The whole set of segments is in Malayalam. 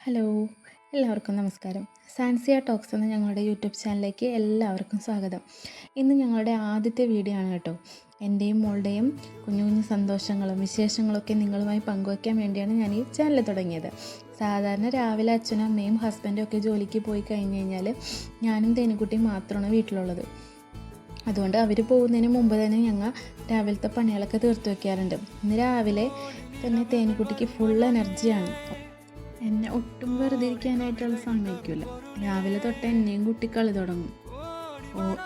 ഹലോ, എല്ലാവർക്കും നമസ്കാരം. സാൻസിയ ടോക്സ് എന്ന ഞങ്ങളുടെ യൂട്യൂബ് ചാനലിലേക്ക് എല്ലാവർക്കും സ്വാഗതം. ഇന്ന് ഞങ്ങളുടെ ആദ്യത്തെ വീഡിയോ ആണ് കേട്ടോ. എൻ്റെയും മോളുടെയും കുഞ്ഞു കുഞ്ഞു സന്തോഷങ്ങളും വിശേഷങ്ങളൊക്കെ നിങ്ങളുമായി പങ്കുവയ്ക്കാൻ വേണ്ടിയാണ് ഞാൻ ഈ ചാനൽ തുടങ്ങിയത്. സാധാരണ രാവിലെ അച്ഛനും അമ്മയും ഹസ്ബൻഡും ഒക്കെ ജോലിക്ക് പോയി കഴിഞ്ഞ് കഴിഞ്ഞാൽ ഞാനും തേനിക്കുട്ടിയും മാത്രമാണ് വീട്ടിലുള്ളത്. അതുകൊണ്ട് അവർ പോകുന്നതിന് മുമ്പ് തന്നെ ഞങ്ങൾ രാവിലത്തെ പണികളൊക്കെ തീർത്ത് വയ്ക്കാറുണ്ട്. ഇന്ന് രാവിലെ തന്നെ തേനിക്കുട്ടിക്ക് ഫുൾ എനർജിയാണ്. എന്നെ ഒട്ടും വെറുതെ ഇരിക്കാനായിട്ടുള്ള സമ്മതിക്കില്ല. രാവിലെ തൊട്ട് എന്നെയും കുട്ടിക്കളി തുടങ്ങും.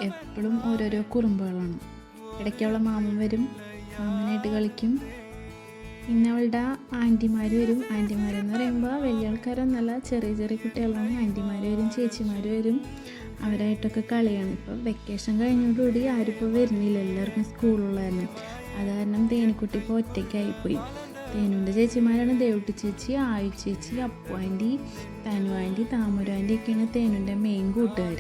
എപ്പോഴും ഓരോരോ കുറുമ്പുകളാണ്. ഇടയ്ക്ക് അവളെ മാമൻ വരും, മാമനായിട്ട് കളിക്കും. പിന്നെ അവളുടെ ആൻറ്റിമാർ വരും. ആൻറ്റിമാരെന്ന് പറയുമ്പോൾ വലിയ ആൾക്കാരൊന്നല്ല, ചെറിയ ചെറിയ കുട്ടികളാണ്. ആൻറ്റിമാർ വരും, ചേച്ചിമാർ വരും. അവരായിട്ടൊക്കെ കളിയാണ്. ഇപ്പോൾ വെക്കേഷൻ കഴിഞ്ഞതോടുകൂടി ആരും ഇപ്പോൾ വരുന്നില്ല, എല്ലാവർക്കും സ്കൂളുള്ളതായിരുന്നു. അത് കാരണം തേനിക്കുട്ടി ഇപ്പോൾ ഒറ്റയ്ക്കായിപ്പോയി. തേനുവിൻ്റെ ചേച്ചിമാരാണ് ദേവുട്ടി ചേച്ചി, ആയു ചേച്ചി, അപ്പു ആൻറ്റി, തനു ആൻറ്റി, താമര ആൻറ്റി ഒക്കെയാണ് തേനുവിൻ്റെ മെയിൻ കൂട്ടുകാർ.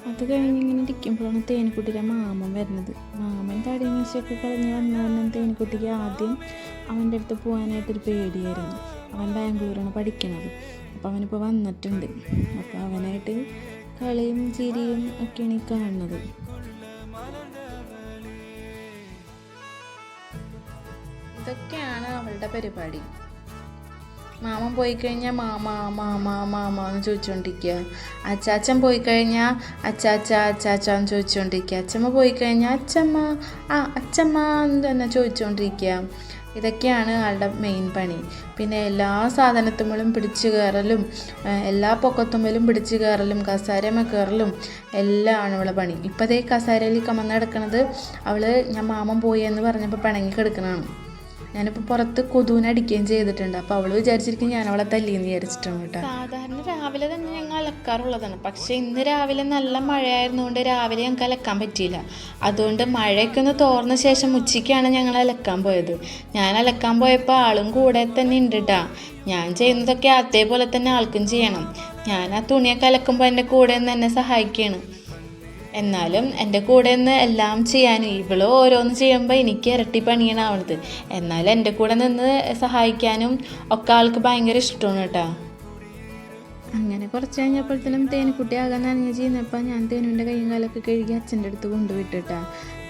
അത് കഴിഞ്ഞ് ഇങ്ങനെ ഇരിക്കുമ്പോഴാണ് തേനിക്കുട്ടിയുടെ മാമൻ വരുന്നത്. മാമൻ തടി മീശയൊക്കെ കളഞ്ഞ് വന്ന തേനിക്കുട്ടിക്ക് ആദ്യം അവൻ്റെ അടുത്ത് പോകാനായിട്ടൊരു പേടിയായിരുന്നു. അവൻ ബാംഗ്ലൂരാണ് പഠിക്കണത്. അപ്പോൾ അവനിപ്പോൾ വന്നിട്ടുണ്ട്. അപ്പോൾ അവനായിട്ട് കളിയും ചിരിയും ഒക്കെയാണ് ഈ കാണുന്നത്. ഇതൊക്കെയാണ് അവളുടെ പരിപാടി. മാമൻ പോയി കഴിഞ്ഞാൽ മാമ മാമ മാമ എന്ന് ചോദിച്ചുകൊണ്ടിരിക്കുക. അച്ചാച്ചൻ പോയി കഴിഞ്ഞാൽ അച്ചാച്ച അച്ചാച്ച എന്ന് ചോദിച്ചുകൊണ്ടിരിക്കുക. അച്ചമ്മ പോയി കഴിഞ്ഞാൽ അച്ചമ്മ അച്ചമ്മ എന്ന് തന്നെ ചോദിച്ചുകൊണ്ടിരിക്കുക. ഇതൊക്കെയാണ് ആളുടെ മെയിൻ പണി. പിന്നെ എല്ലാ സാധനത്തുമ്മലും പിടിച്ചു കയറലും, എല്ലാ പൊക്കത്തുമ്മലും പിടിച്ചു കയറലും, കസാരമ കയറലും എല്ലാം ആണ് അവളെ പണി. ഇപ്പോഴത്തെ കസാരയിൽ കമന്ന് കിടക്കണത് ഞാൻ മാമൻ പോയി എന്ന് പറഞ്ഞപ്പോൾ പിണങ്ങി കിടക്കണതാണ്. ഞാനിപ്പോൾ പുറത്ത് കൊതുവിനടിക്കുകയും ചെയ്തിട്ടുണ്ട്. അപ്പോൾ അവൾ വിചാരിച്ചിരിക്കും ഞാൻ അവളെ തല്ലിയെന്ന് വിചാരിച്ചിട്ടാണ് കേട്ടോ. സാധാരണ രാവിലെ തന്നെ ഞങ്ങൾ അലക്കാറുള്ളതാണ്. പക്ഷേ ഇന്ന് രാവിലെ നല്ല മഴയായിരുന്നുകൊണ്ട് രാവിലെ ഞങ്ങൾക്ക് അലക്കാൻ പറ്റിയില്ല. അതുകൊണ്ട് മഴയൊക്കെ ഒന്ന് തോർന്ന ശേഷം ഉച്ചയ്ക്കാണ് ഞങ്ങൾ അലക്കാൻ പോയത്. ഞാൻ അലക്കാൻ പോയപ്പോൾ ആളും കൂടെ തന്നെ ഉണ്ട് കേട്ടോ. ഞാൻ ചെയ്യുന്നതൊക്കെ അതേപോലെ തന്നെ ആൾക്കും ചെയ്യണം. ഞാൻ ആ തുണിയൊക്കെ അലക്കുമ്പോൾ എൻ്റെ കൂടെ നിന്ന് എന്നെ സഹായിക്കുകയാണ്. എന്നാലും എൻ്റെ കൂടെ നിന്ന് എല്ലാം ചെയ്യാനും ഇവള് ഓരോന്ന് ചെയ്യുമ്പോൾ എനിക്ക് ഇരട്ടി പണിയാണ് ആവണത്. എന്നാലും എൻ്റെ കൂടെ നിന്ന് സഹായിക്കാനും ഒക്കെ ആൾക്ക് ഭയങ്കര ഇഷ്ടമാണ് കേട്ടോ. അങ്ങനെ കുറച്ച് കഴിഞ്ഞപ്പോഴത്തേനും തേനിക്കുട്ടി ആകാൻ നനഞ്ഞ് ചെയ്യുന്നപ്പോൾ ഞാൻ തേനുവിൻ്റെ കൈയും കാലൊക്കെ കഴുകി അച്ഛൻ്റെ അടുത്ത് കൊണ്ടുവിട്ടിട്ടാ.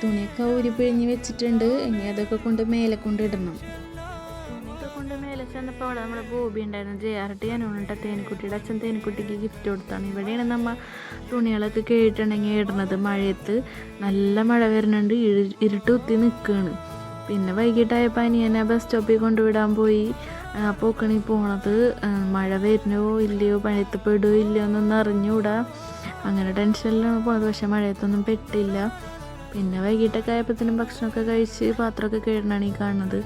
തുണിയൊക്കെ ഊരി പിഴിഞ്ഞ് വെച്ചിട്ടുണ്ട്. ഇനി അതൊക്കെ കൊണ്ട് മേലെ കൊണ്ടിടണം. മേലെ ചെന്നപ്പോൾ അവിടെ നമ്മുടെ ബോബി ഉണ്ടായിരുന്നു. JRT ഞാനുണ്ട്. തേനിക്കുട്ടിയുടെ അച്ഛൻ തേനിക്കുട്ടിക്ക് ഗിഫ്റ്റ് കൊടുത്താണ്. ഇവിടെയാണ് നമ്മൾ തുണികളൊക്കെ കേട്ടിട്ടുണ്ടെങ്കിൽ ഇടുന്നത്. മഴയത്ത് നല്ല മഴ വരുന്നുണ്ട്, ഇരുട്ട് കുത്തി നിൽക്കുകയാണ്. പിന്നെ വൈകിട്ടായപ്പോൾ അനിയനെ ബസ് സ്റ്റോപ്പിൽ കൊണ്ടുവിടാൻ പോയി. പോക്കണി പോണത് മഴ വരുന്നോ ഇല്ലയോ, മഴയത്ത് പെടുകയോ ഇല്ലയോ എന്നൊന്നും അറിഞ്ഞുകൂടാ. അങ്ങനെ ടെൻഷനിലാണ് പോണത്. പക്ഷെ മഴയത്തൊന്നും പെട്ടില്ല. പിന്നെ വൈകിട്ടൊക്കെ ആയപ്പോഴത്തേനും ഭക്ഷണമൊക്കെ കഴിച്ച് പാത്രമൊക്കെ കഴുകണമാണ് ഈ കാണുന്നത്.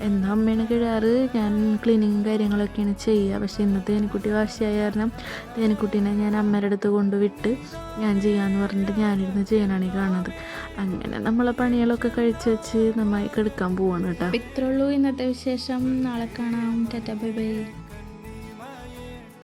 എന്നാൽ അമ്മയാണ് കഴുകാറ്, ഞാൻ ക്ലീനിങ്ങും കാര്യങ്ങളൊക്കെയാണ് ചെയ്യുക. പക്ഷേ ഇന്ന് തേനിക്കുട്ടി വാശിയായ കാരണം തേനിക്കുട്ടീനെ ഞാൻ അമ്മയുടെ അടുത്ത് കൊണ്ടുവിട്ട് ഞാൻ ചെയ്യാമെന്ന് പറഞ്ഞിട്ട് ഞാനിരുന്ന് ചെയ്യാനാണ് ഈ കാണുന്നത്. അങ്ങനെ നമ്മളെ പണികളൊക്കെ കഴിച്ച് വെച്ച് നന്നായി കിടക്കാൻ പോവാണ് കേട്ടോ. ഇത്രയുള്ളൂ ഇന്നത്തെ വിശേഷം. നാളെ കാണാം. Tata, bye bye.